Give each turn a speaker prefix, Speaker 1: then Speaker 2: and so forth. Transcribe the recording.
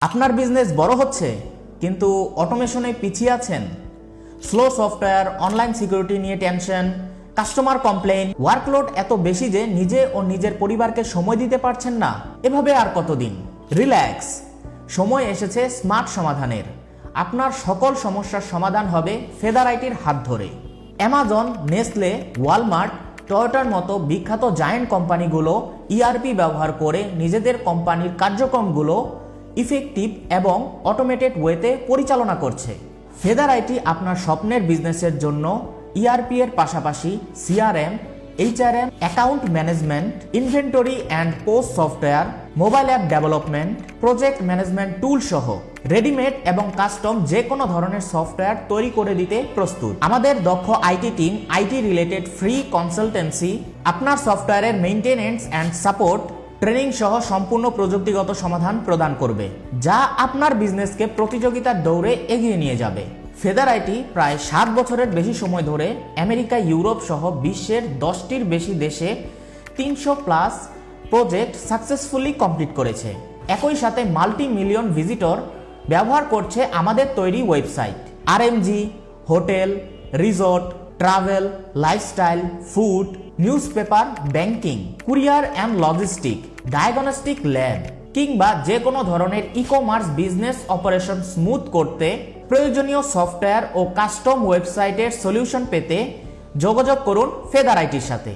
Speaker 1: আপনার বিজনেস বড় হচ্ছে কিন্তু অটোমেশনে পিছিয়ে আছেন, স্লো সফটওয়্যার, অনলাইন সিকিউরিটি নিয়ে টেনশন, কাস্টমার কমপ্লেইন, ওয়ার্কলোড এত বেশি যে নিজে ও নিজের পরিবারকে সময় দিতে পারছেন না। এভাবে আর কতদিন? রিল্যাক্স, সময় এসেছে স্মার্ট সমাধানের। আপনার সকল সমস্যার সমাধান হবে ফেদার আইটির হাত ধরে। অ্যামাজন, নেসলে, ওয়ালমার্ট, টয়োটার মতো বিখ্যাত জায়ান্ট কোম্পানিগুলো ইআরপি ব্যবহার করে নিজেদের কোম্পানির কার্যক্রমগুলো ইফেক্টিভ এবং অটোমেটেড ওয়েতে পরিচালনা করছে। ফেদার আইটি আপনার স্বপ্নের বিজনেসের জন্য ইআরপি এর পাশাপাশি CRM, HRM, account management, inventory and post software, mobile app development, project management টুল সহ রেডিমেড এবং কাস্টম যে কোনো ধরনের সফটওয়্যার তৈরি করে দিতে প্রস্তুত। আমাদের দক্ষ IT team IT related free consultancy আপনার সফটওয়্যারের মেইনটেনেন্স অ্যান্ড সাপোর্ট, ট্রেনিং সহ সম্পূর্ণ প্রযুক্তিগত সমাধান প্রদান করবে, যা আপনার বিজনেসকে প্রতিযোগিতার দৌড়ে এগিয়ে নিয়ে যাবে। ফেদার আইটি প্রায় 7 বছরের বেশি সময় ধরে আমেরিকা, ইউরোপ সহ বিশ্বের 10টির বেশি দেশে 300+ প্রজেক্ট সাকসেসফুলি কমপ্লিট করেছে। একই সাথে মাল্টি মিলিয়ন ভিজিটর ব্যবহার করছে আমাদের তৈরি website. RMG, hotel, resort, travel, lifestyle, food, newspaper, banking, courier and logistic, diagnostic lab কিংবা যে কোনো ধরনের e commerce business operation smooth করতে প্রয়োজনীয় সফটওয়্যার ও কাস্টম ওয়েবসাইটের সলিউশন পেতে যোগাযোগ করুন ফেদার আইটির সাথে।